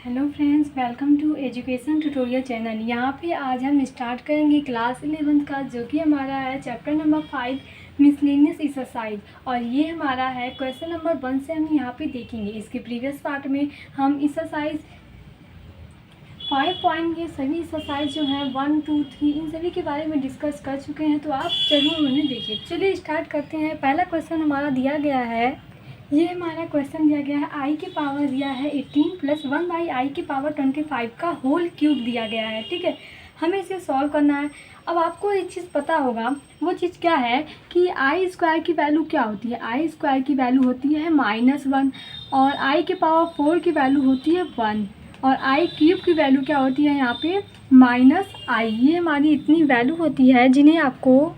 Hello friends, welcome to education tutorial channel. यहाँ पे आज हम स्टार्ट करेंगे क्लास 11 का, जो कि हमारा है चैप्टर नंबर 5 मिसलेनियस एक्सरसाइज। और ये हमारा है क्वेश्चन नंबर 1 से हम यहाँ पे देखेंगे। इसके प्रीवियस पार्ट में हम एक्सरसाइज 5 पॉइंट के सभी एक्सरसाइज जो हैं 1, 2, 3 इन सभी के बारे में डिस्कस कर चुके हैं, तो आप जरूर उन्हें देखिए। चलिए स्टार्ट करते हैं। पहला क्वेश्चन हमारा दिया गया है, ये हमारा क्वेश्चन दिया गया है आई की पावर दिया है 18 प्लस 1/i की पावर 25 का होल क्यूब दिया गया है। ठीक है, हमें इसे सॉल्व करना है। अब आपको एक चीज़ पता होगा, वो चीज़ क्या है कि आई स्क्वायर की वैल्यू क्या होती है। आई स्क्वायर की वैल्यू होती है -1 और आई की पावर 4 की वैल्यू होती है 1 और आई क्यूब की वैल्यू क्या होती है यहाँ पे -i। ये हमारी इतनी वैल्यू होती है जिन्हें आपको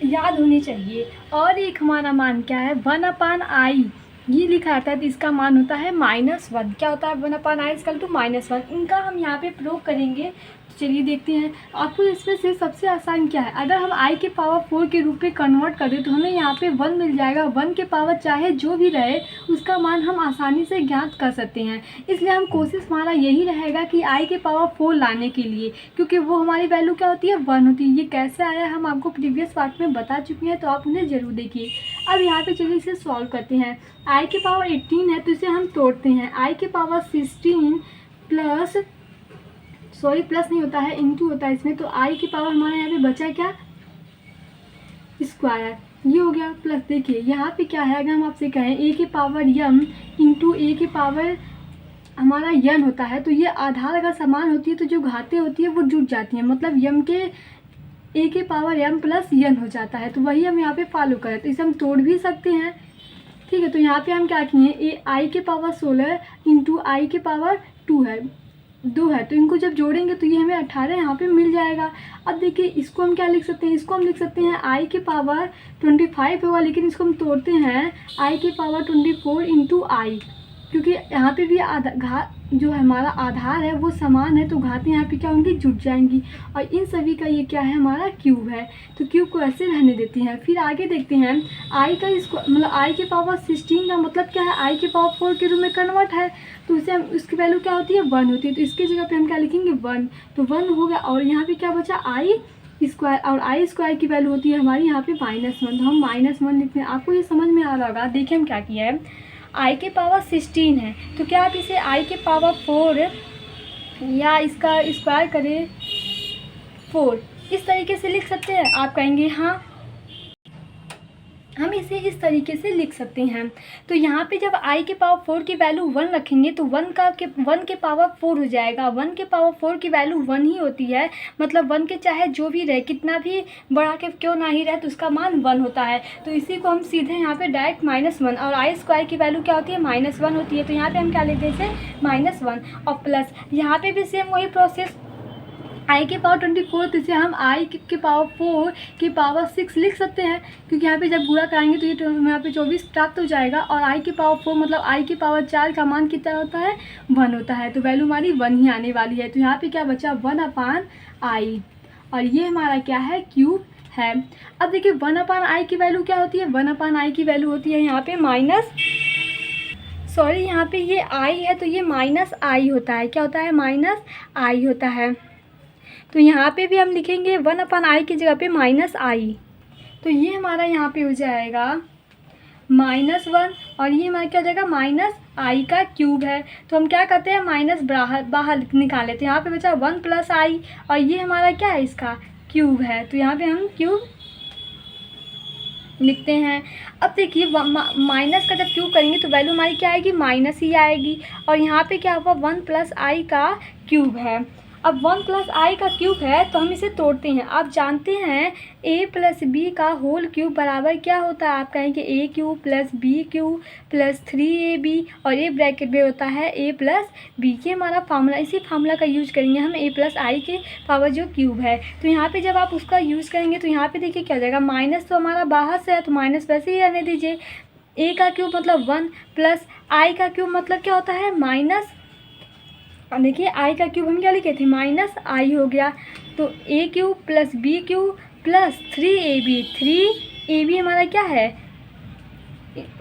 याद होनी चाहिए। और एक हमारा मान क्या है 1/i, ये लिखा आता है तो इसका मान होता है -1। क्या होता है 1/i इक्वल टू -1। इनका हम यहाँ पे प्रयोग करेंगे। चलिए देखते हैं। आपको इसमें से सबसे आसान क्या है, अगर हम i के पावर 4 के रूप में कन्वर्ट करें तो हमें यहाँ पे 1 मिल जाएगा। 1 के पावर चाहे जो भी रहे उसका मान हम आसानी से ज्ञात कर सकते हैं। इसलिए हम कोशिश हमारा यही रहेगा कि i के पावर 4 लाने के लिए, क्योंकि वो हमारी वैल्यू क्या होती है 1 होती है। ये कैसे आया हम आपको प्रीवियस पार्ट में बता चुके हैं, तो आप उन्हें ज़रूर देखिए। अब यहाँ पे चलिए इसे सॉल्व करते हैं। i के पावर 18 है तो इसे हम तोड़ते हैं। i के पावर 16 प्लस प्लस नहीं होता है, इंटू होता है इसमें, तो i की पावर हमारे यहाँ पे बचा क्या स्क्वायर, ये हो गया। प्लस देखिए यहाँ पे क्या है, अगर हम आपसे कहें a की पावर m इंटू a की पावर हमारा n होता है, तो ये आधार अगर समान होती है तो जो घातें होती है वो जुट जाती हैं, मतलब m के a की पावर m प्लस n हो जाता है। तो वही हम यहाँ पे फॉलो करें, तो इसे हम तोड़ भी सकते हैं। ठीक है, तो यहाँ पे हम क्या किए, i के पावर 16 इंटू i के पावर 2 है, तो इनको जब जोड़ेंगे तो ये हमें 18 यहाँ पे मिल जाएगा। अब देखिए इसको हम क्या लिख सकते हैं, इसको हम लिख सकते हैं i के पावर 25 होगा, लेकिन इसको हम तोड़ते हैं i के पावर 24 इंटू i, क्योंकि यहाँ पे भी जो हमारा आधार है वो समान है, तो घातें यहाँ पे क्या होंगी जुट जाएंगी। और इन सभी का ये क्या है हमारा क्यूब है, तो क्यूब को ऐसे रहने देते हैं। फिर आगे देखते हैं i का इसको मतलब i के पावर 16 का मतलब क्या है, i के पावर 4 के रूप में कन्वर्ट है, तो उसे हम उसकी वैल्यू क्या होती है 1 होती है, तो इसकी जगह पे हम क्या लिखेंगे 1, तो 1 हो गया। और यहाँ पे क्या बचा i स्क्वायर, और आई स्क्वायर की वैल्यू होती है हमारी यहाँ पे -1, तो हम -1 लिखते हैं। आपको ये समझ में आ रहा होगा। देखिए हम क्या किया है, i के पावर 16 है, तो क्या आप इसे i के पावर 4 या इसका स्क्वायर करें 4 इस तरीके से लिख सकते हैं। आप कहेंगे हाँ, हम इसे इस तरीके से लिख सकते हैं। तो यहाँ पे जब i के पावर 4 की वैल्यू 1 रखेंगे तो 1 के पावर 4 हो जाएगा। 1 के पावर 4 की वैल्यू 1 ही होती है, मतलब 1 के चाहे जो भी रहे, कितना भी बढ़ा के क्यों ना ही रहे, तो उसका मान 1 होता है। तो इसी को हम सीधे यहाँ पे डायरेक्ट -1, और i स्क्वायर की वैल्यू क्या होती है -1 होती है, तो यहाँ पर हम क्या लेते हैं इसे -1 और प्लस। यहाँ पर भी सेम वही प्रोसेस, i के पावर 24, तो इसे हम i के पावर 4 के पावर 6 लिख सकते हैं, क्योंकि यहाँ पे जब गुणा कराएंगे तो ये यहाँ पे 24 प्राप्त हो जाएगा। और i के पावर 4 मतलब i के पावर 4 का मान कितना होता है 1 होता है, तो वैल्यू हमारी 1 ही आने वाली है। तो यहाँ पे क्या बचा 1/i, और ये हमारा क्या है क्यूब है। अब देखिए 1/i की वैल्यू क्या होती है, 1/i की वैल्यू होती है यहाँ पे यहाँ पे ये i है तो ये -i होता है। क्या होता है -i होता है, तो यहाँ पे भी हम लिखेंगे 1/i की जगह पे -i, तो ये हमारा यहाँ पे हो जाएगा -1 और ये हमारा क्या हो जाएगा -i का क्यूब है। तो हम क्या करते हैं माइनस बाहर निकाल लेते हैं। यहाँ पे बचा 1 + i और ये हमारा क्या है इसका क्यूब है, तो यहाँ पे हम क्यूब लिखते हैं। अब देखिए माइनस का जब क्यूब करेंगे तो वैल्यू हमारी क्या आएगी माइनस ही आएगी, और यहाँ पे क्या हुआ 1 + i का क्यूब है। अब 1 + i का क्यूब है तो हम इसे तोड़ते हैं। आप जानते हैं a + b का होल क्यूब बराबर क्या होता है, आप कहेंगे a³ + b³ + 3ab और a ब्रैकेट में होता है a + b। ये हमारा फार्मूला, इसी फार्मूला का यूज करेंगे हम a + i के पावर जो क्यूब है। तो यहाँ पे जब आप उसका यूज़ करेंगे तो यहाँ पे देखिए क्या हो जाएगा, माइनस तो हमारा बाहर से है तो माइनस वैसे ही रहने दीजिए। a का क्यूब मतलब 1 + i का क्यूब मतलब क्या होता है माइनस, देखिए i का क्यूब हम क्या लिखे थे -i हो गया, तो a³ + b³ + 3ab। 3ab हमारा क्या है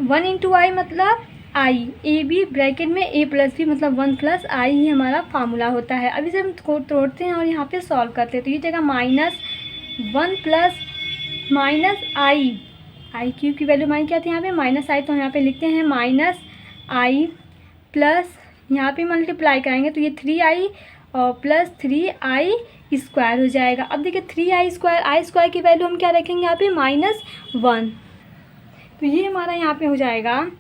1 × i मतलब आई, ए बी ब्रैकेट में ए प्लस बी मतलब 1 प्लस आई ही हमारा फार्मूला होता है। अब इसे हम तोड़ते हैं और यहाँ पे सॉल्व करते हैं। तो ये जगह -1 प्लस माइनस आई क्यू की वैल्यू हमारी क्या थी यहाँ पे माइनस आई, तो यहाँ पे लिखते हैं माइनस आई प्लस यहाँ पे मल्टीप्लाई करेंगे तो ये 3i और प्लस 3i² हो जाएगा। अब देखिए 3i² आई² की वैल्यू हम क्या रखेंगे यहाँ पे -1, तो ये हमारा यहाँ पे हो जाएगा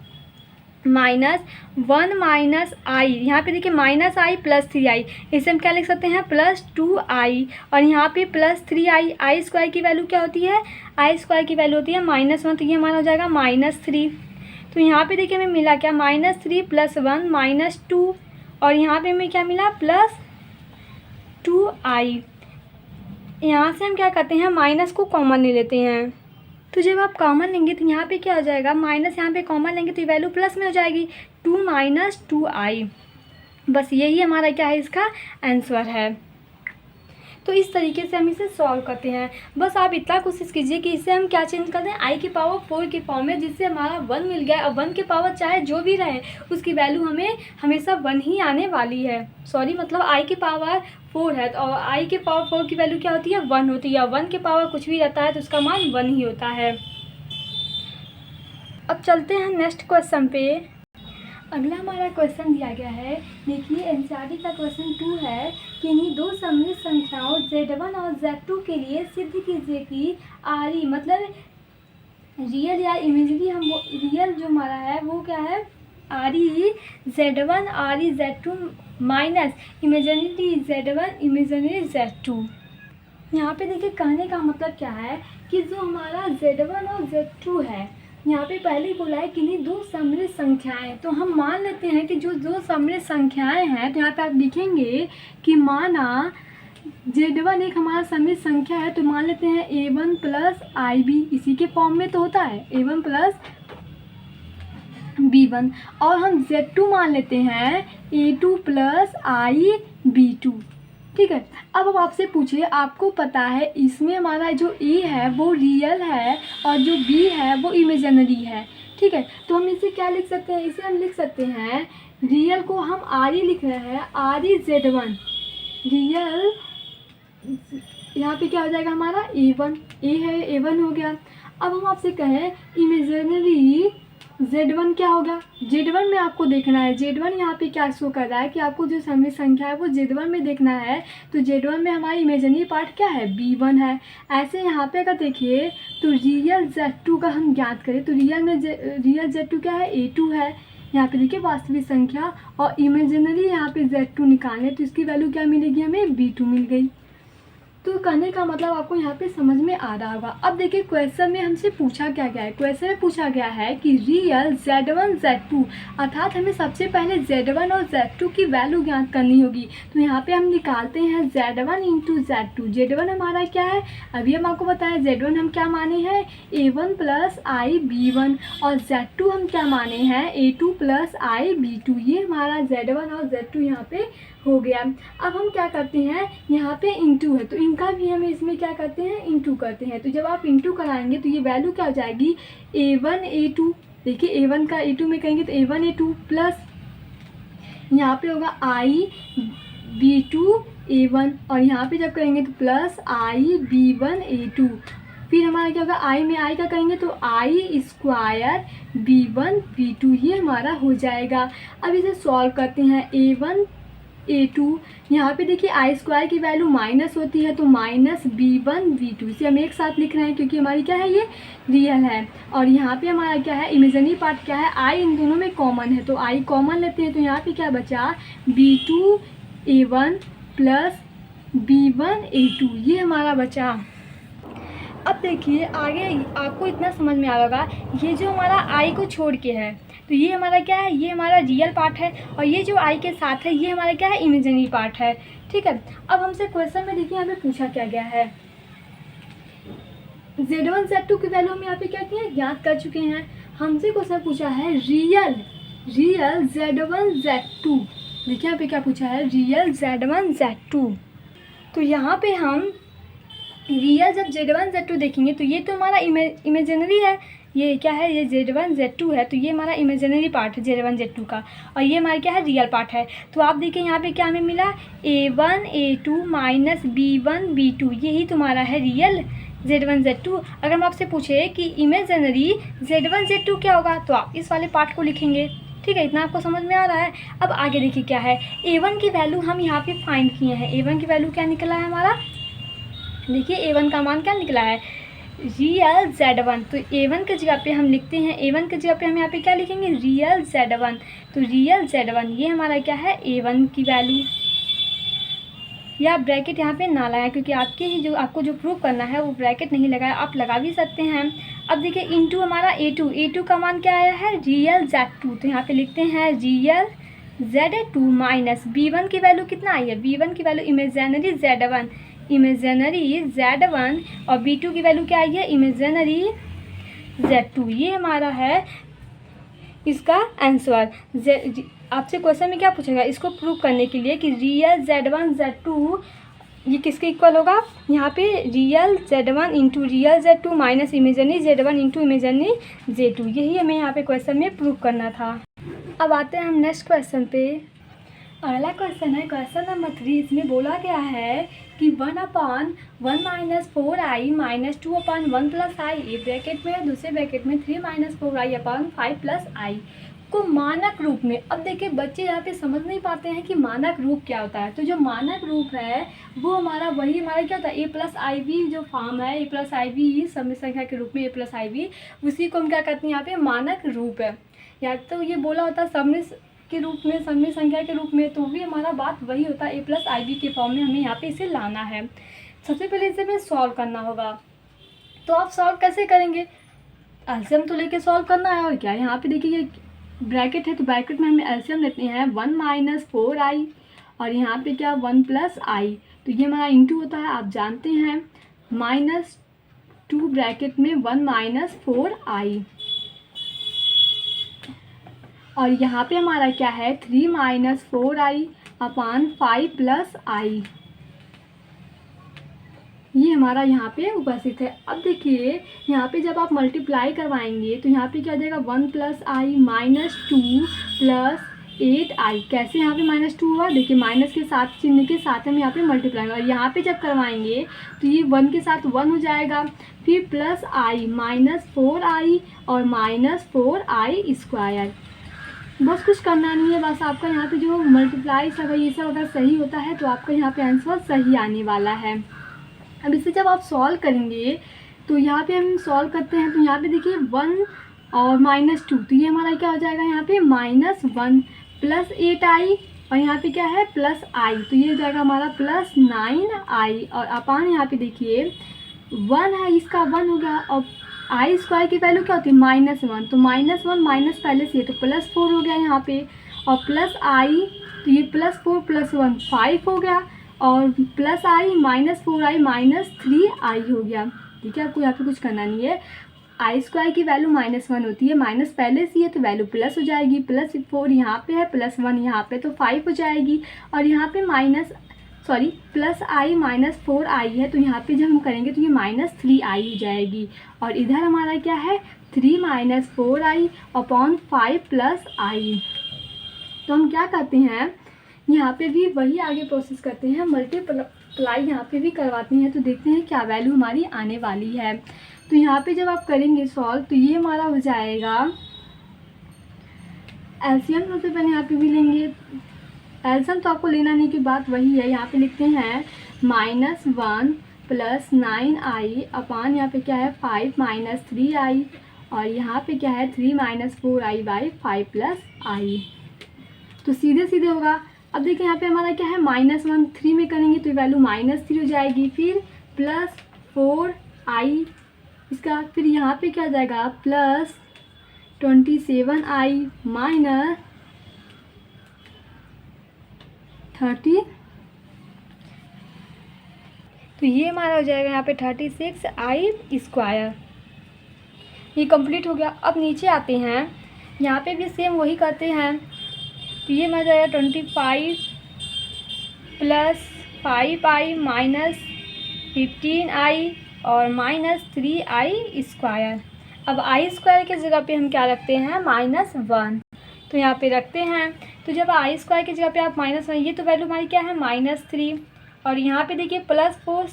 -1 माइनस आई, यहाँ पे देखिए -i प्लस 3i, इसे हम क्या लिख सकते हैं +2i, और यहाँ पे +3i, आई² की वैल्यू क्या होती है आई² की वैल्यू होती है -1, तो ये हमारा हो जाएगा -3। तो यहाँ पे देखिए हमें मिला क्या -3 + 1 -2, और यहाँ पे हमें क्या मिला +2i। यहाँ से हम क्या करते हैं माइनस को कॉमन ले लेते हैं, तो जब आप कॉमन लेंगे तो यहाँ पे क्या हो जाएगा माइनस, यहाँ पे कॉमन लेंगे तो वैल्यू प्लस में हो जाएगी 2 - 2i। बस यही हमारा क्या है इसका आंसर है। तो इस तरीके से हम इसे सॉल्व करते हैं। बस आप इतना कोशिश कीजिए कि इसे हम क्या चेंज कर दें i की पावर 4 की फॉर्म में, जिससे हमारा 1 मिल गया। और 1 की पावर चाहे जो भी रहे उसकी वैल्यू हमें हमेशा 1 ही आने वाली है। सॉरी मतलब i की पावर 4 है और i की पावर 4 की वैल्यू क्या होती है 1 होती है। 1 की पावर कुछ भी रहता है तो उसका मान 1 ही होता है। अब चलते हैं नेक्स्ट क्वेश्चन पे। अगला हमारा क्वेश्चन दिया गया है, देखिए एनसीईआरटी का क्वेश्चन 2 है कि इन्हीं दो सम्मिलित संख्याओं Z1 और Z2 के लिए सिद्ध कीजिए कि RE मतलब रियल या इमेजिनरी, हम रियल जो हमारा है वो क्या है RE Z1 RE Z2 minus imaginary Z1 imaginary Z2। यहाँ पे देखिए कहने का मतलब क्या है कि जो हमारा Z1 और Z2 है, यहाँ पे पहले ही बोला है कि नहीं दो सम्मिलित संख्याएं, तो हम मान लेते हैं कि जो दो सम्मिलित संख्याएं हैं, तो यहाँ पे आप लिखेंगे कि माना Z1 एक हमारा सम्मिलित संख्या है, तो मान लेते हैं A1 प्लस IB, इसी के फॉर्म में तो होता है A1 प्लस B1, और हम Z2 मान लेते हैं A2 प्लस IB2। ठीक है। अब हम आपसे पूछिए, आपको पता है इसमें हमारा जो A है वो रियल है और जो B है वो इमेजिनरी है। ठीक है, तो हम इसे क्या लिख सकते हैं, इसे हम लिख सकते हैं रियल को हम RE लिख रहे हैं RE Z1 रियल, यहाँ पे क्या हो जाएगा हमारा A1, A है A1 हो गया। अब हम आपसे कहें इमेजिनरी Z1 क्या होगा, Z1 में आपको देखना है, Z1 यहाँ पे क्या शो कर रहा है कि आपको जो सम्मिलित संख्या है वो Z1 में देखना है, तो Z1 में हमारी इमेजिनरी पार्ट क्या है B1 है। ऐसे यहाँ पे अगर देखिए तो रियल Z2 का हम ज्ञात करें तो रियल Z2 क्या है A2 है। यहाँ पे देखिए वास्तविक संख्या और इमेजिनरी यहाँ पे Z2 निकालें तो इसकी वैल्यू क्या मिलेगी हमें B2 मिल गई। तो कहने का मतलब आपको यहाँ पे समझ में आ रहा होगा। अब देखिए क्वेश्चन में हमसे पूछा क्या गया है, क्वेश्चन में पूछा गया है कि रियल Z1 Z2, अर्थात हमें सबसे पहले Z1 और Z2 की वैल्यू ज्ञात करनी होगी। तो यहाँ पे हम निकालते हैं Z1 इंटू Z2। Z1 हमारा क्या है, अभी हम आपको बताएं Z1 हम क्या माने हैं A1 प्लस IB1, और Z2 हम क्या माने हैं A2 प्लस IB2। ये हमारा Z1 और Z2 यहाँ पे हो गया। अब हम क्या करते हैं, यहाँ पे इंटू है तो इनका भी हम इसमें क्या करते हैं इंटू करते हैं। तो जब आप इंटू कराएंगे तो ये वैल्यू क्या हो जाएगी A1 A2, देखिए A1 का A2 में कहेंगे तो A1 A2 प्लस यहाँ पे होगा IB2 A1, और यहाँ पे जब करेंगे तो प्लस IB1 A2। फिर हमारा क्या होगा I में I का करेंगे तो I² B1 B2, ये हमारा हो जाएगा। अब इसे सॉल्व करते हैं A1 A2, यहाँ पे देखिए I² की वैल्यू माइनस होती है तो माइनस B1 B2, इसे हम एक साथ लिख रहे हैं क्योंकि हमारी क्या है ये रियल है। और यहाँ पे हमारा क्या है इमेजिनरी पार्ट क्या है I इन दोनों में कॉमन है तो I कॉमन लेते हैं, तो यहाँ पे क्या बचा B2 A1 plus B1 A2, ये हमारा बचा। अब देखिए आगे आपको इतना समझ में आ रहा होगा, ये जो हमारा I को छोड़ के है तो ये हमारा क्या है, ये हमारा रियल पार्ट है, और ये जो I के साथ है ये हमारा क्या है इमेजिनरी पार्ट है। ठीक है। अब हमसे क्वेश्चन में देखिए यहाँ पे पूछा क्या गया है, Z1 Z2 की वैल्यू हम यहाँ पे क्या किया है ज्ञात कर चुके हैं। हमसे क्वेश्चन पूछा है रियल Z1 Z2, देखिए यहाँ पे क्या पूछा है रियल Z1 Z2। तो यहाँ पे हम रियल जब Z1 Z2 देखेंगे तो ये तो हमारा इमेजिनरी है, ये क्या है, ये Z1 Z2 है, तो ये हमारा इमेजिनरी पार्ट है Z1 Z2 का, और ये हमारा क्या है, रियल पार्ट है। तो आप देखिए यहाँ पे क्या हमें मिला, A1 A2 minus B1 B2, यही तुम्हारा है रियल Z1 Z2। अगर हम आपसे पूछे कि इमेजिनरी Z1 Z2 क्या होगा, तो आप इस वाले पार्ट को लिखेंगे। ठीक है, इतना आपको समझ में आ रहा है। अब आगे देखिए क्या है, A1 की वैल्यू हम यहाँ पे फाइंड किए हैं। A1 की वैल्यू क्या निकला है हमारा, देखिए A1 का मान क्या निकला है, रियल Z1। तो A1 की जगह पे हम लिखते हैं, A1 की जगह पे हम यहाँ पे क्या लिखेंगे, रियल Z1। तो रियल Z1 ये हमारा क्या है, A1 की वैल्यू। या ब्रैकेट यहाँ पे ना लगाएं, क्योंकि आपको जो प्रूव करना है वो ब्रैकेट नहीं लगाया, आप लगा भी सकते हैं। अब देखिए इनटू हमारा A2 का मान क्या आया है, रियल Z2। तो यहाँ पे लिखते हैं रियल Z2 माइनस B1 की वैल्यू कितना आई है, B1 की वैल्यू इमेजिनरी Z1 और B2 की वैल्यू क्या आई है, इमेजिनरी Z2। ये हमारा है इसका आंसर। आपसे क्वेश्चन में क्या पूछेगा, इसको प्रूव करने के लिए कि रियल Z1 Z2 ये किसके इक्वल होगा, यहाँ पे real Z1 into real Z2 minus imaginary Z1 into imaginary Z2, यही हमें यहाँ पे क्वेश्चन में प्रूव करना था। अब आते हैं हम नेक्स्ट क्वेश्चन पे। अगला क्वेश्चन है क्वेश्चन नंबर 3। इसमें बोला गया है कि 1/1 माइनस 4i माइनस 2/1 प्लस आई, एक ब्रैकेट में, दूसरे ब्रैकेट में 3 माइनस 4i/5 प्लस आई को मानक रूप में। अब देखिए बच्चे यहाँ पे समझ नहीं पाते हैं कि मानक रूप क्या होता है। तो जो मानक रूप है वो हमारा क्या होता है, a प्लस आई बी जो फॉर्म है, a प्लस आई बी सम संख्या के रूप में a प्लस आई बी, उसी को हम क्या कहते हैं यहाँ पे मानक रूप है। या तो ये बोला होता है सममित के रूप में, सममित संख्या के रूप में, तो भी हमारा बात वही होता है, a प्लस आई बी के फॉर्म में हमें यहाँ पे इसे लाना है। सबसे पहले इसे हमें सॉल्व करना होगा। तो आप सॉल्व कैसे करेंगे, एलसीएम तो लेके सॉल्व करना है। और क्या यहाँ पे देखिए ये ब्रैकेट है, तो ब्रैकेट में हमें एलसीएम लेते हैं 1 माइनस 4i और यहाँ पे क्या 1 प्लस आई, तो ये हमारा इंटू होता है, आप जानते हैं, -2 ब्रैकेट में 1 माइनस 4i, और यहाँ पे हमारा क्या है 3 माइनस 4i/5 प्लस आई, ये हमारा यहाँ पे उपस्थित है। अब देखिए यहाँ पे जब आप मल्टीप्लाई करवाएंगे तो यहाँ पे क्या हो जाएगा 1 प्लस आई माइनस 2 प्लस 8i। कैसे यहाँ पे -2 हुआ, देखिए माइनस के साथ चिन्ह के साथ हम यहाँ पे मल्टीप्लाई, और यहाँ पे जब करवाएंगे तो ये 1 के साथ 1 हो जाएगा, फिर प्लस आई -4i और -4i²। बस कुछ करना नहीं है, बस आपका यहाँ पे जो मल्टीप्लाई सब है ये सब अगर सही होता है तो आपका यहाँ पे आंसर सही आने वाला है। अब इसे जब आप सॉल्व करेंगे तो यहाँ पे हम सॉल्व करते हैं, तो यहाँ पे देखिए 1 और -2, तो ये हमारा क्या हो जाएगा यहाँ पे -1 प्लस 8i, और यहाँ पे क्या है प्लस आई, तो ये हो जाएगा हमारा प्लस 9i, और अपान यहाँ पे देखिए 1 है, इसका 1 हो गया, और i² की वैल्यू क्या होती है -1, तो -1 माइनस पहले से, तो +4 हो गया यहाँ पे, और प्लस आई, तो ये +4 + 1 5 हो गया, और प्लस आई -4i -3i हो गया। ठीक है, आपको यहाँ पे कुछ करना नहीं है, i² की वैल्यू -1 होती है, माइनस पहले से है तो वैल्यू प्लस हो जाएगी, +4 यहाँ पे है, +1 यहाँ पे, तो 5 हो जाएगी, और यहाँ पे प्लस आई -4i है, तो यहाँ पे जब हम करेंगे तो ये -3i हो जाएगी, और इधर हमारा क्या है 3 -4i/5 प्लस आई। तो हम क्या करते हैं यहाँ पे भी वही आगे प्रोसेस करते हैं, मल्टीप्लाई यहाँ पे भी करवाते हैं, तो देखते हैं क्या वैल्यू हमारी आने वाली है। तो यहाँ पे जब आप करेंगे सॉल्व तो ये हमारा हो जाएगा, एलसीएम सबसे पहले यहाँ पे भी लेंगे, एलसीएम तो आपको लेना नहीं की बात वही है, यहाँ पे लिखते हैं -1 प्लस 9i अपान यहाँ पे क्या है 5 -3i, और यहाँ पे क्या है 3 -4i/5 प्लस आई, तो सीधे सीधे होगा। अब देखिए यहाँ पे हमारा क्या है -1 3 में करेंगे तो वैल्यू -3 हो जाएगी, फिर +4i इसका, फिर यहाँ पे क्या हो जाएगा +27i -30, तो ये हमारा हो जाएगा यहाँ पे 36i²। ये कंप्लीट हो गया। अब नीचे आते हैं, यहाँ पे भी सेम वही करते हैं, तो ये मिल जाएगा 25 + 5i -15i और -3i²। अब आई स्क्वायर की जगह पे हम क्या रखते हैं, -1, तो यहाँ पे रखते हैं। तो जब आई स्क्वायर की जगह पे आप -1, ये तो वैल्यू हमारी क्या है, -3, और यहाँ पे देखिए +4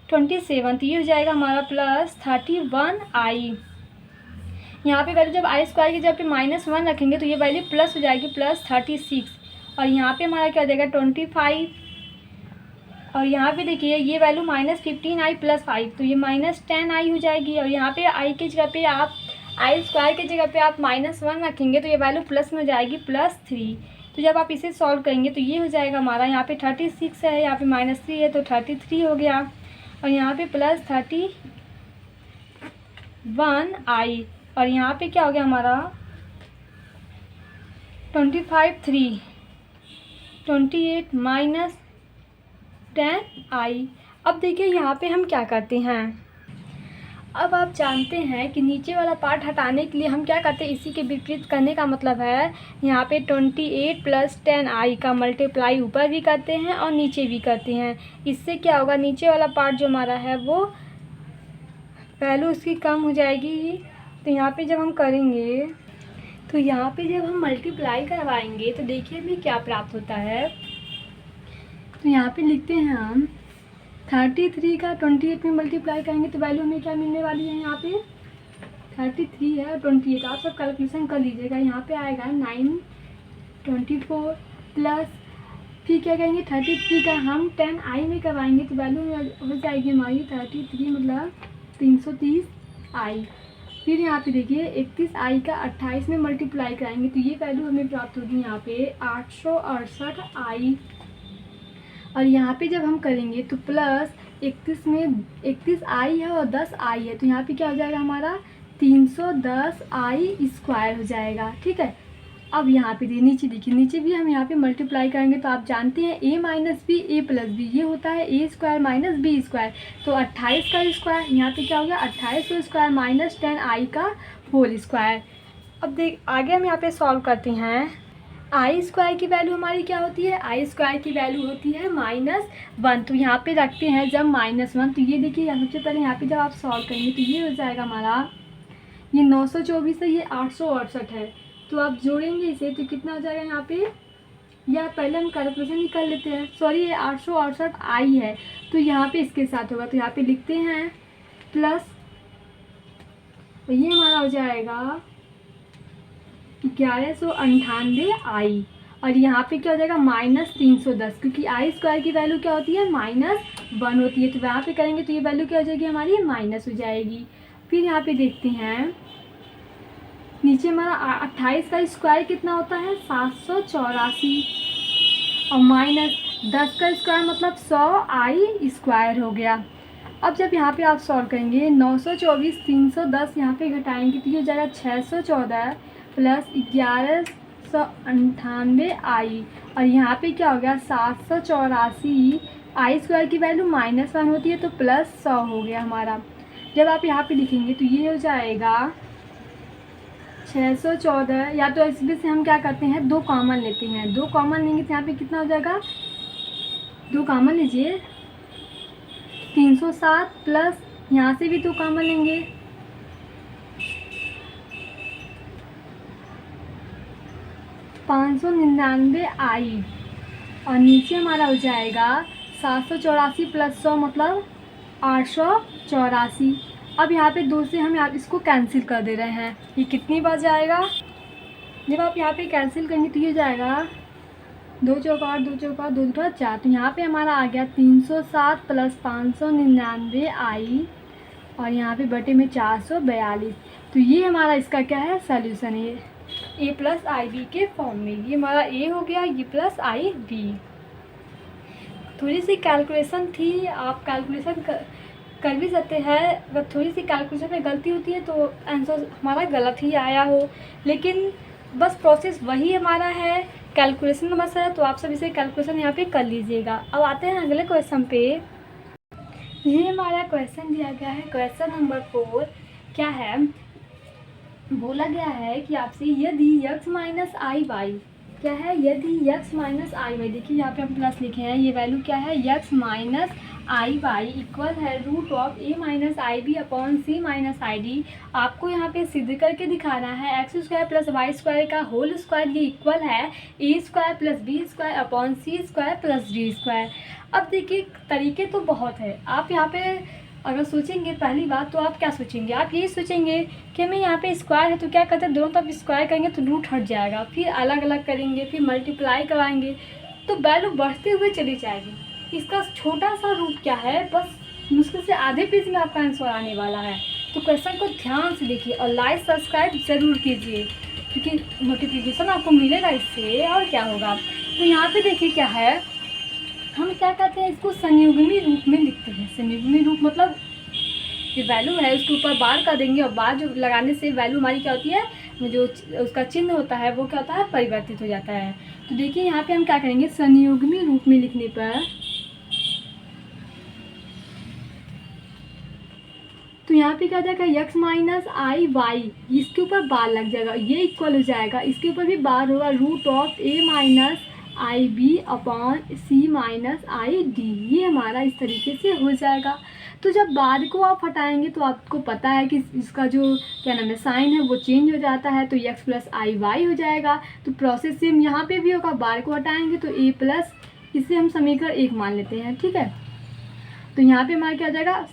+27, तो ये हो जाएगा हमारा +31i। यहाँ पे वैल्यू जब आई स्क्वायर की जगह पे -1 रखेंगे तो ये वैल्यू प्लस हो जाएगी +36, और यहाँ पे हमारा क्या हो जाएगा 25, और यहाँ पे देखिए ये वैल्यू -15i + 5, तो ये -10i हो जाएगी। और यहाँ पे आई की जगह पे आप आई स्क्वायर की जगह पे आप -1 रखेंगे तो ये वैल्यू प्लस में हो जाएगी +3। तो जब आप इसे सॉल्व करेंगे तो ये हो जाएगा हमारा, यहाँ पे 36 है, यहाँ पे -3 है तो 33 हो गया, और यहाँ पे +31i, और यहाँ पे क्या हो गया हमारा 25 3 28 -10i। अब देखिए यहाँ पे हम क्या करते हैं, अब आप जानते हैं कि नीचे वाला पार्ट हटाने के लिए हम क्या करते हैं, इसी के विपरीत करने का मतलब है यहाँ पे 28 + 10i का मल्टीप्लाई ऊपर भी करते हैं और नीचे भी करते हैं। इससे क्या होगा, नीचे वाला पार्ट जो हमारा है वो वैल्यू उसकी कम हो जाएगी। तो यहाँ पे जब हम करेंगे तो यहाँ पे जब हम मल्टीप्लाई करवाएंगे तो देखिए भी क्या प्राप्त होता है। तो यहाँ पे लिखते हैं हम 33 का 28 में मल्टीप्लाई करेंगे तो वैल्यू हमें क्या मिलने वाली है, यहाँ पे 33 है और 28, आप सब कैलकुलेशन कर लीजिएगा। यहाँ पे आएगा 924 प्लस फिर क्या करेंगे 33 का हम 10i में करवाएंगे तो वैल्यू हो जाएगी हमारी 33 मतलब 330i। फिर यहाँ पे देखिए 31i का 28 में मल्टीप्लाई कराएंगे तो ये वैल्यू हमें प्राप्त होगी यहाँ पे 868i। और यहाँ पे जब हम करेंगे तो प्लस 31 में 31i है और 10i है तो यहाँ पे क्या हो जाएगा हमारा 310i स्क्वायर हो जाएगा। ठीक है, अब यहाँ पे नीचे देखिए, नीचे भी हम यहाँ पे मल्टीप्लाई करेंगे तो आप जानते हैं a - b a + b, ये होता है a² - b², तो 28 का स्क्वायर, यहाँ पे क्या हो गया 28 का स्क्वायर -10i का होल स्क्वायर। अब देख आगे हम यहाँ पे सॉल्व करते हैं। आई स्क्वायर की वैल्यू हमारी क्या होती है, आई स्क्वायर की वैल्यू होती है -1, तो यहाँ पे रखते हैं जब -1, तो ये देखिए सबसे पहले यहाँ पे जब आप सॉल्व करेंगे तो ये हो जाएगा हमारा, ये 924 है, ये 868 है, तो आप जोड़ेंगे इसे तो कितना हो जाएगा यहाँ पे, या पहले हम कैलकुलेशन ही कर लेते हैं, सॉरी ये 868i है तो यहाँ पे इसके साथ होगा, तो यहाँ पे लिखते हैं प्लस, तो ये हमारा हो जाएगा 1198i, और यहाँ पे क्या हो जाएगा -310, क्योंकि आई स्क्वायर की वैल्यू क्या होती है -1 होती है, तो वहाँ पे करेंगे तो ये वैल्यू क्या हो जाएगी हमारी माइनस हो जाएगी। फिर यहाँ पे देखते हैं नीचे हमारा 28 का स्क्वायर कितना होता है 784, और -10 का स्क्वायर मतलब 100i स्क्वायर हो गया। अब जब यहाँ पे आप सॉल्व करेंगे 924 310 यहाँ पे घटाएंगे तो ये हो जाएगा 614 प्लस 1198i, और यहाँ पे क्या हो गया 784, आई स्क्वायर की वैल्यू -1 होती है तो +100 हो गया हमारा। जब आप यहाँ पे लिखेंगे तो ये हो जाएगा 614, या तो इसमें से हम क्या करते हैं 2 कॉमन लेते हैं, 2 कॉमन लेंगे तो यहाँ पे कितना हो जाएगा, 2 कॉमन लीजिए 307 प्लस यहाँ से भी 2 कॉमन लेंगे 599i, और नीचे हमारा हो जाएगा 784 + 100 मतलब 884। अब यहाँ पे 2 से हम यहाँ इसको कैंसिल कर दे रहे हैं, ये कितनी बार जाएगा, जब आप यहाँ पे कैंसिल करेंगे तो ये जाएगा 2 चौका 8 2 चौका 2 2 4, तो यहाँ पे हमारा आ गया 307 प्लस 599i, और यहाँ पे बटे में 442, तो ये हमारा इसका क्या है सोल्यूशन है, a + ib के फॉर्म में। ये हमारा a हो गया, ये प्लस ib। थोड़ी सी कैलकुलेशन थी, आप कैलकुलेशन कर भी सकते हैं, अगर थोड़ी सी कैलकुलेशन में गलती होती है तो आंसर हमारा गलत ही आया हो, लेकिन बस प्रोसेस वही हमारा है, कैलकुलेशन का मसला है, तो आप सब इसे कैलकुलेशन यहाँ पे कर लीजिएगा। अब आते हैं अगले क्वेश्चन पे। ये हमारा क्वेश्चन दिया गया है, क्वेश्चन नंबर 4 क्या है, बोला गया है कि आपसे यदि x - iy क्या है, यदि x माइनस आई वाई, देखिए यहाँ पे हम प्लस लिखे हैं, ये वैल्यू क्या है, x माइनस आई वाई इक्वल है root of A minus I B upon C minus I D. आपको यहाँ पे सिद्ध करके दिखाना है X square plus Y square का होल स्क्वायर ये इक्वल है A square plus B square upon C square plus D square. अब देखिए तरीके तो बहुत है, आप यहाँ पे अगर सोचेंगे पहली बात तो आप क्या सोचेंगे, आप यही सोचेंगे कि मैं यहाँ पे स्क्वायर है तो क्या करते हैं दोनों तरफ स्क्वायर करेंगे तो रूट हट जाएगा, फिर अलग अलग करेंगे, फिर मल्टीप्लाई कराएंगे तो वैल्यू बढ़ते हुए चली जाएगी। इसका छोटा सा रूट क्या है, बस मुश्किल से आधे पेज में आपका आंसर आने वाला है। तो क्वेश्चन को ध्यान से देखिए और लाइक सब्सक्राइब ज़रूर कीजिए क्योंकि नोटिफिकेशन आपको मिलेगा इससे, और क्या होगा। तो यहाँ पे देखिए क्या है, हम क्या कहते हैं इसको संयुग्मी रूप में लिखते हैं। संयुग्मी रूप मतलब ये वैल्यू है उसके ऊपर बार कर देंगे और बार जो लगाने से वैल्यू हमारी क्या होती है, जो उसका चिन्ह होता है वो क्या होता है, परिवर्तित हो जाता है। तो देखिए यहाँ पे हम क्या करेंगे, संयुग्मी रूप में लिखने पर तो यहाँ पे क्या हो जाएगा, x माइनस आई वाई, इसके ऊपर बार लग जाएगा, ये इक्वल हो जाएगा, इसके ऊपर भी बार होगा root of A minus I B upon C minus I D. ये हमारा इस तरीके से हो जाएगा। तो जब बार को आप हटाएंगे तो आपको पता है कि इसका जो क्या नाम है साइन है वो चेंज हो जाता है, तो x प्लस आई वाई हो जाएगा। तो प्रोसेस सेम यहाँ पे भी होगा, बार को हटाएंगे तो a प्लस, इसे हम समीकरण 1 मान लेते हैं, ठीक है। तो यहाँ पे हमारा क्या हो जाएगा,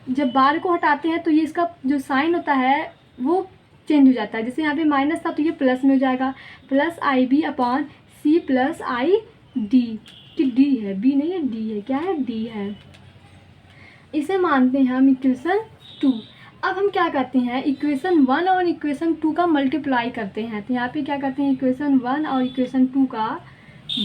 जब बार को हटाते हैं तो ये इसका जो साइन होता है वो चेंज हो जाता है। जैसे यहाँ पे माइनस था तो ये प्लस में हो जाएगा, plus I B upon C plus I D, कि डी है, बी नहीं है डी है, क्या है डी है। इसे मानते हैं हम इक्वेशन 2। अब हम क्या करते हैं, इक्वेशन 1 और इक्वेशन 2 का मल्टीप्लाई करते हैं। तो यहाँ पे क्या करते हैं, इक्वेशन 1 और इक्वेशन 2 का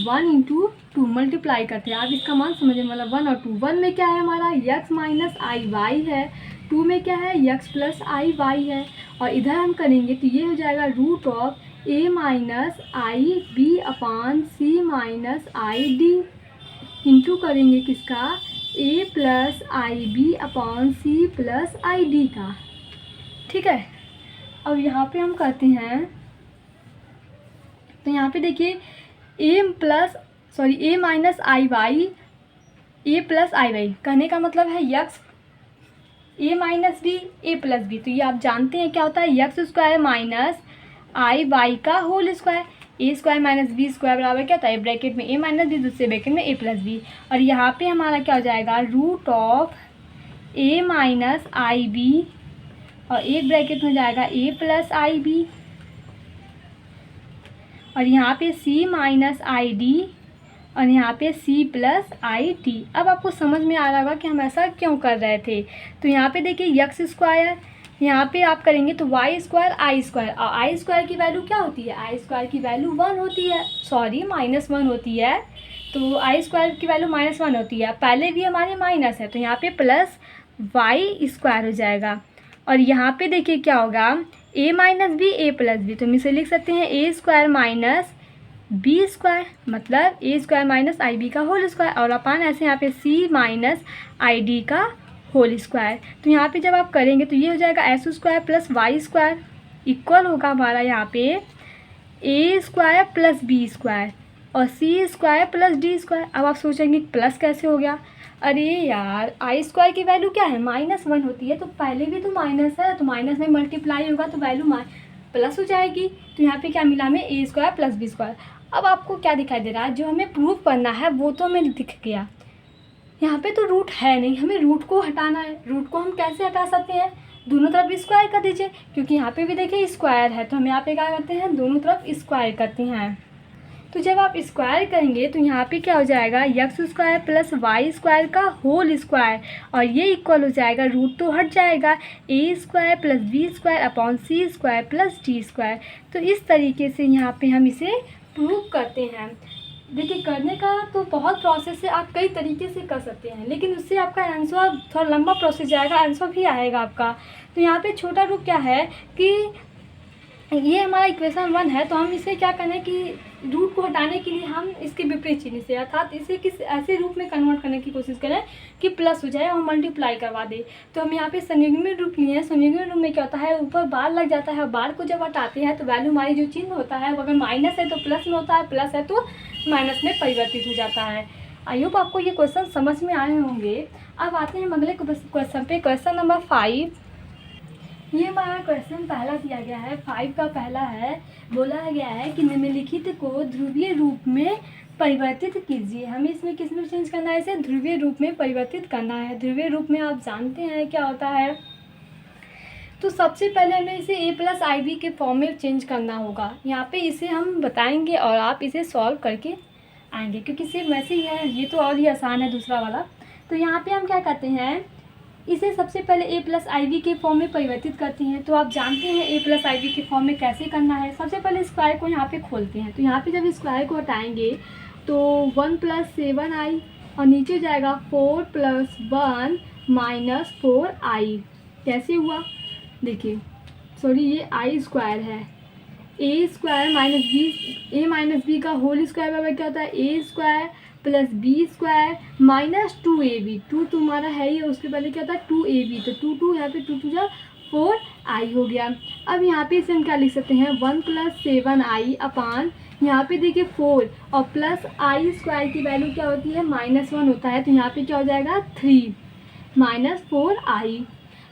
1 इंटू 2 मल्टीप्लाई करते हैं। आप इसका मान समझिए, मतलब 1 और 2। 1 में क्या है हमारा x माइनस आई वाई है, 2 में क्या है x प्लस आई वाई है, और इधर हम करेंगे तो ये हो जाएगा root of a minus I B upon C minus I D, into करेंगे किसका, a plus I B upon C plus I D का, ठीक है। अब यहाँ पे हम करते हैं, तो यहाँ पे देखिए a minus I Y, a plus I Y कहने का मतलब है x a minus B a plus B. तो ये आप जानते हैं क्या होता है, x स्क्वायर माइनस आई वाई का whole square, a square minus B square बराबर क्या होता है, ब्रैकेट में a माइनस बी, दूसरे ब्रैकेट में a प्लस बी। और यहाँ पे हमारा क्या हो जाएगा, root of a minus I B, और एक ब्रैकेट में हो जाएगा a प्लस आई बी, और यहाँ पे c माइनस आई डी, और यहाँ पे c प्लस आई डी। अब आपको समझ में आ रहा होगा कि हम ऐसा क्यों कर रहे थे। तो यहाँ पे देखिए x स्क्वायर, यहाँ पे आप करेंगे तो y स्क्वायर आई स्क्वायर, और आई स्क्वायर की वैल्यू क्या होती है, आई स्क्वायर की वैल्यू 1 होती है, सॉरी -1 होती है। तो आई स्क्वायर की वैल्यू -1 होती है, पहले भी हमारे माइनस है तो यहाँ पे प्लस वाई स्क्वायर हो जाएगा। और यहाँ पे देखिए क्या होगा, a minus B a plus B, तो हम इसे लिख सकते हैं a square minus B square, मतलब a square minus I B का होल स्क्वायर, और अपान ऐसे यहाँ पे c माइनस आई डी का होल स्क्वायर। तो यहाँ पे जब आप करेंगे तो ये हो जाएगा s square plus Y square equal होगा हमारा यहाँ पे a square plus B square और c square plus D square. अब आप सोचेंगे प्लस कैसे हो गया, अरे यार आई स्क्वायर की वैल्यू क्या है, -1 होती है, तो पहले भी तो माइनस है, तो माइनस में मल्टीप्लाई होगा तो वैल्यू प्लस हो जाएगी। तो यहाँ पे क्या मिला हमें, a square plus B square. अब आपको क्या दिखाई दे रहा है, जो हमें प्रूफ करना है वो तो हमें दिख गया, यहाँ पे तो रूट है नहीं, हमें रूट को हटाना है। रूट को हम कैसे हटा सकते हैं, दोनों तरफ स्क्वायर कर दीजिए, क्योंकि यहाँ पे भी देखिए स्क्वायर है, तो हम यहाँ पे क्या करते हैं, दोनों तरफ स्क्वायर करते हैं। तो जब आप स्क्वायर करेंगे तो यहाँ पे क्या हो जाएगा, x square plus Y square का होल स्क्वायर, और ये इक्वल हो जाएगा, रूट तो हट जाएगा, a square plus B square upon C square plus D square. तो इस तरीके से यहाँ पे हम इसे प्रूव करते हैं। देखिए करने का तो बहुत प्रोसेस है, आप कई तरीके से कर सकते हैं, लेकिन उससे आपका आंसर थोड़ा लंबा प्रोसेस जाएगा, आंसर भी आएगा आपका। तो यहाँ पे छोटा रूप क्या है कि ये हमारा इक्वेशन 1 है, तो हम इसे क्या करें कि रूट को हटाने के लिए हम इसके विपरीत चिन्ह से अर्थात इसे किस ऐसे रूप में कन्वर्ट करने की कोशिश करें कि प्लस हो जाए और मल्टीप्लाई करवा दे। तो हम यहाँ पे संयुग्मी रूप लिए हैं। संयुग्मी रूप में क्या होता है, ऊपर बार लग जाता है, बार को जब हटाते हैं तो वैल्यू हमारी जो चिन्ह होता है वो अगर माइनस है तो प्लस में होता है, प्लस है तो माइनस में परिवर्तित हो जाता है। आई होप आपको ये क्वेश्चन समझ में आए होंगे। अब आते हैं हम अगले क्वेश्चन पे, क्वेश्चन नंबर 5। ये हमारा क्वेश्चन पहला दिया गया है, 5 का पहला है। बोला गया है कि निम्नलिखित को ध्रुवीय रूप में परिवर्तित कीजिए। हमें इसमें किस में चेंज करना है, इसे ध्रुवीय रूप में परिवर्तित करना है। ध्रुवीय रूप में आप जानते हैं क्या होता है। तो सबसे पहले हमें इसे a+ib के फॉर्म में चेंज करना होगा। यहाँ पे इसे हम बताएंगे और आप इसे सॉल्व करके आएंगे, क्योंकि सिर्फ वैसे ही है, ये तो और ही आसान है दूसरा वाला। तो यहाँ पे हम क्या करते हैं, इसे सबसे पहले a+ib के फॉर्म में परिवर्तित करते हैं। तो आप जानते हैं a+ib के फॉर्म में कैसे करना है। सबसे पहले स्क्वायर को यहाँ पे खोलते हैं। तो यहाँ पे जब स्क्वायर को हटाएंगे तो 1 + 7i और नीचे जाएगा 4 + 1 - 4i। कैसे हुआ देखिए, सॉरी ये i स्क्वायर है, a² - b, a - b का होल स्क्वायर बराबर क्या होता है, a² + b² - 2ab। 2 तुम्हारा है ही, उसके पहले क्या होता है 2ab, तो 2 2 यहाँ पे 2 2 जा 4i हो गया। अब यहाँ पे इसे हम क्या लिख सकते हैं, 1 + 7i अपान यहाँ पे देखिए 4 और प्लस i² की वैल्यू क्या होती है, -1 होता है। तो यहाँ पे क्या हो जाएगा 3 - 4i।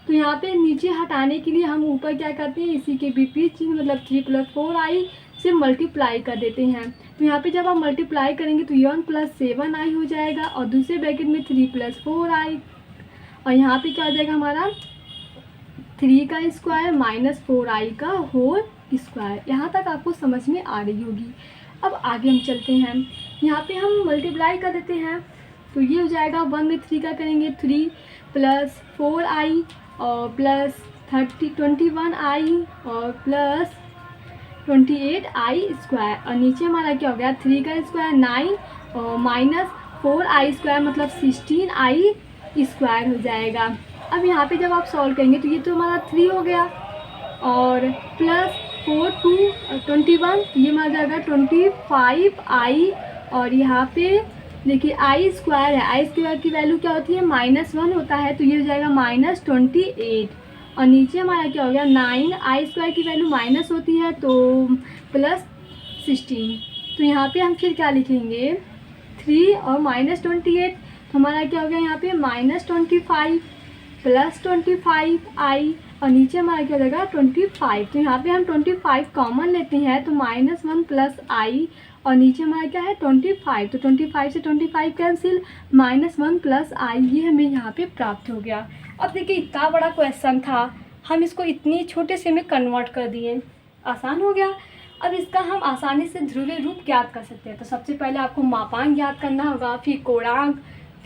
तो यहाँ पे नीचे हटाने के लिए हम ऊपर क्या करते हैं, इसी के विपरीत चिन्ह मतलब 3 + 4i से मल्टीप्लाई कर देते हैं। तो यहाँ पे जब आप मल्टीप्लाई करेंगे तो 1 + 7i हो जाएगा और दूसरे ब्रैकेट में 3 + 4i और यहाँ पे क्या हो जाएगा हमारा 3 का स्क्वायर - 4i का होल स्क्वायर। यहाँ तक आपको समझ में आ रही होगी। अब आगे हम चलते हैं, यहाँ पे हम मल्टीप्लाई कर देते हैं। तो ये हो जाएगा 1 में 3 का करेंगे 3 + 4i और प्लस 21i और प्लस 28i² और नीचे हमारा क्या हो गया 3 का स्क्वायर 9 और -4i² मतलब 16i² हो जाएगा। अब यहाँ पे जब आप सॉल्व करेंगे तो ये तो हमारा 3 हो गया और प्लस 4 2 21, ये हमारा जाएगा 25i और यहाँ पे देखिए i² है, i² की वैल्यू क्या होती है -1 होता है, तो ये हो जाएगा -28 और नीचे हमारा क्या हो गया 9, i² की वैल्यू माइनस होती है तो प्लस 16। तो यहाँ पे हम फिर क्या लिखेंगे 3 और -28, तो हमारा क्या हो गया यहाँ पे -25 प्लस 25i और नीचे हमारा क्या हो जाएगा 25। तो यहाँ पे हम 25 कॉमन लेते हैं तो -1 प्लस i और नीचे हमारा क्या है 25, तो 25 से 25 कैंसिल -1 प्लस i, ये हमें यहाँ पे प्राप्त हो गया। अब देखिए इतना बड़ा क्वेश्चन था, हम इसको इतनी छोटे से में कन्वर्ट कर दिए, आसान हो गया। अब इसका हम आसानी से ध्रुवीय रूप ज्ञात कर सकते हैं। तो सबसे पहले आपको मापांक ज्ञात करना होगा, फिर कोणांक,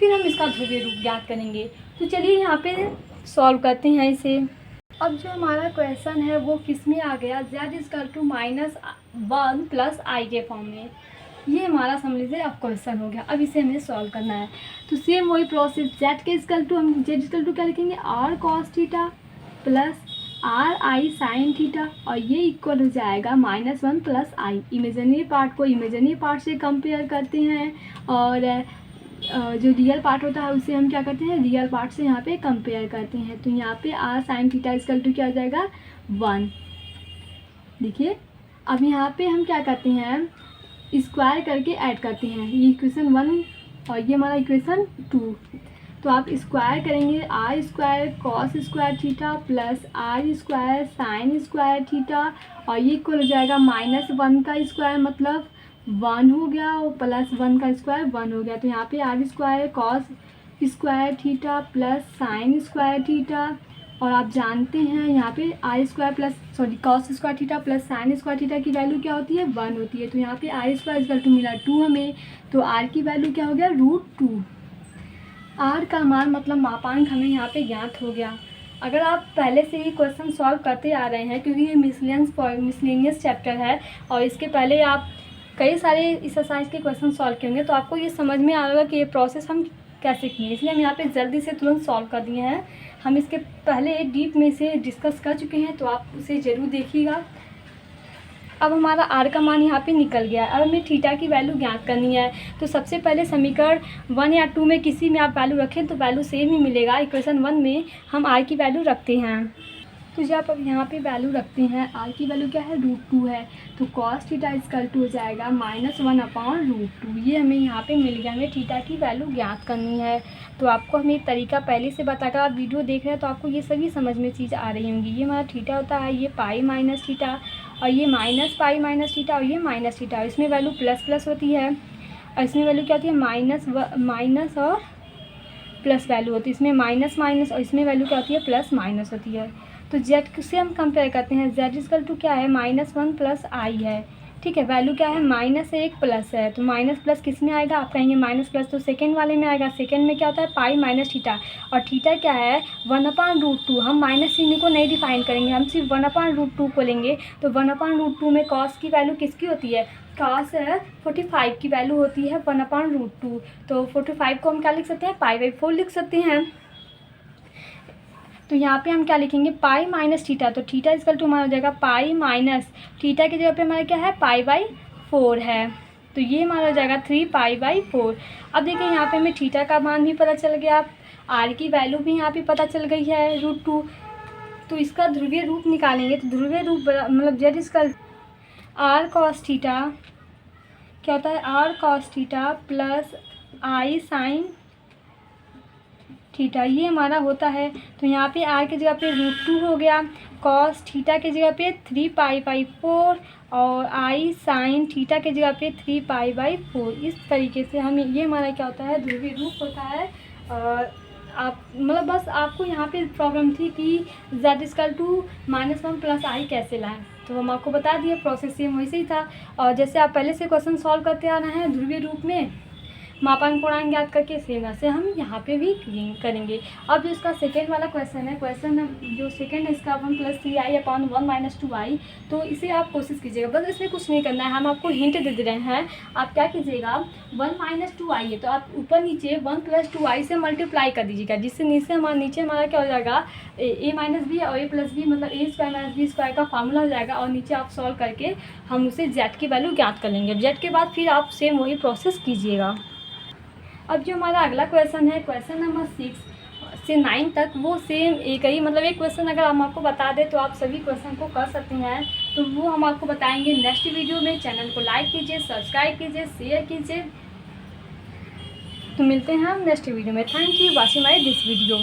फिर हम इसका ध्रुवीय रूप ज्ञात करेंगे। तो चलिए यहाँ पे सॉल्व करते हैं इसे। अब जो हमारा क्वेश्चन है वो किस में आ गया, z = -1 + i के फॉर्म में। ये हमारा समझ लीजिए अब क्वेश्चन हो गया। अब इसे हमें सॉल्व करना है। तो सेम वही प्रोसेस, z के = हम z क्या लिखेंगे r cos theta plus r i sin theta और ये इक्वल हो जाएगा -1 + i। इमेजिनरी पार्ट को इमेजिनरी पार्ट से कंपेयर करते हैं और जो रियल पार्ट होता है उसे हम क्या करते हैं रियल पार्ट से यहाँ पे कंपेयर करते हैं। तो यहाँ पे r sin थीटा = क्या हो जाएगा 1। देखिए अब यहाँ पे हम क्या करते हैं स्क्वायर करके ऐड करते हैं, ये इक्वेशन 1 और ये हमारा इक्वेशन 2। तो आप स्क्वायर करेंगे r² cos² theta plus r² sin² theta और ये इक्वल हो जाएगा -1 का स्क्वायर मतलब 1 हो गया और प्लस 1 का स्क्वायर 1 हो गया। तो यहाँ पे r² cos² theta plus sin² theta और आप जानते हैं यहाँ पे cos² theta plus sin² theta की वैल्यू क्या होती है 1 होती है। तो यहाँ पे r² मिला 2 हमें, तो r की वैल्यू क्या हो गया √2। r का मान मतलब मापांक हमें यहाँ पे ज्ञात हो गया। अगर आप पहले से ही क्वेश्चन सॉल्व करते आ रहे हैं, क्योंकि ये मिसलेनियस चैप्टर है और इसके पहले आप कई सारे एक्सरसाइज के क्वेश्चन सॉल्व किए तो आपको ये समझ में आ होगा कि ये प्रोसेस हम कैसे किए, इसलिए हम यहाँ पे जल्दी से तुरंत सॉल्व कर दिए हैं। हम इसके पहले डीप में से डिस्कस कर चुके हैं, तो आप उसे ज़रूर देखिएगा। अब हमारा आर का मान यहाँ पे निकल गया है। अब हमें थीटा की वैल्यू ज्ञात करनी है। तो सबसे पहले समीकरण 1 या 2 में किसी में आप वैल्यू रखें तो वैल्यू सेम ही मिलेगा। इक्वेशन 1 में हम आर की वैल्यू रखते हैं, तो जब आप यहाँ पे वैल्यू रखते हैं, आर की वैल्यू क्या है, √2 है, तो कॉस थीटा इक्वल टू हो जाएगा -1/√2। ये हमें यहाँ पे मिल गया। हमें थीटा की वैल्यू ज्ञात करनी है। तो आपको हमें तरीका पहले से बताकर आप वीडियो देख रहे हैं तो आपको ये सभी समझ में चीज़ आ रही होंगी। ये हमारा थीटा होता है, ये पाई माइनस थीटा, और ये माइनस पाई माइनस थीटा, और ये माइनस थीटा। इसमें वैल्यू प्लस प्लस होती है, और इसमें वैल्यू क्या होती है, माइनस और प्लस वैल्यू होती है। इसमें माइनस माइनस, और इसमें वैल्यू क्या होती है, प्लस माइनस होती है। तो जेड से हम कंपेयर करते हैं, जेड इक्वल टू क्या है, -1 प्लस आई है। ठीक है, वैल्यू क्या है, -1 प्लस है, तो माइनस प्लस किस में आएगा, आप कहेंगे माइनस प्लस तो सेकेंड वाले में आएगा। सेकेंड में क्या होता है, पाई माइनस थीटा, और थीटा क्या है 1/√2। हम माइनस चिन्ह को नहीं डिफाइन करेंगे, हम सिर्फ 1/√2 को लेंगे। तो 1/√2 में कॉस की वैल्यू किसकी होती है, कॉस 45 की वैल्यू होती है 1/√2। तो 45 को हम क्या लिख सकते हैं, π/4 लिख सकते हैं। तो यहाँ पे हम क्या लिखेंगे, पाई माइनस थीटा, तो थीटा इक्वल टू हमारा हो जाएगा पाई माइनस थीटा की जगह पे हमारा क्या है, π/4 है। तो ये हमारा हो जाएगा 3π/4। अब देखिए यहाँ पे हमें थीटा का मान भी पता चल गया, आर की वैल्यू भी यहाँ पे पता चल गई है √2। तो इसका ध्रुवीय रूप निकालेंगे, तो ध्रुवीय रूप मतलब जेड इसका आर कॉस थीटा क्या होता है, R cos theta plus I sine theta, ये हमारा होता है। तो यहाँ पे आर की जगह पे √2 हो गया, कॉस थीटा की जगह पे 3π/4, और आई साइन थीटा की जगह पे 3π/4। इस तरीके से हम ये हमारा क्या होता है, ध्रुवीय रूप होता है। और आप मतलब बस आपको यहाँ पे प्रॉब्लम थी कि z इक्वल टू -1 प्लस आई कैसे लाएं, तो हम आपको बता दिए, प्रोसेस सेम वैसे ही था। और जैसे आप पहले से क्वेश्चन सॉल्व करते आ रहे हैं ध्रुवीय रूप में मापांक पूर्णांक ज्ञात करके, सेम ऐसे हम यहाँ पे भी करेंगे। अब जो इसका सेकेंड वाला क्वेश्चन है, क्वेश्चन जो सेकेंड है इसका 1 + 3i/1 - 2i, तो इसे आप कोशिश कीजिएगा। बस इसमें कुछ नहीं करना है, हम आपको हिंट दे रहे हैं। आप क्या कीजिएगा, 1 - 2i है तो आप ऊपर नीचे 1 + 2i से मल्टीप्लाई कर दीजिएगा, जिससे नीचे हमारा क्या हो जाएगा, a - b और a + b मतलब a² - b² का फार्मूला हो जाएगा। और नीचे आप सॉल्व करके हम उसे जेड की वैल्यू ज्ञात कर लेंगे। जेड के बाद फिर आप सेम वही प्रोसेस कीजिएगा। अब जो हमारा अगला क्वेश्चन है, क्वेश्चन नंबर 6 से 9 तक, वो सेम एक ही मतलब एक क्वेश्चन अगर हम आपको बता दें तो आप सभी क्वेश्चन को कर सकते हैं। तो वो हम आपको बताएंगे नेक्स्ट वीडियो में। चैनल को लाइक कीजिए, सब्सक्राइब कीजिए, शेयर कीजिए। तो मिलते हैं हम नेक्स्ट वीडियो में। Thank you watching my this video.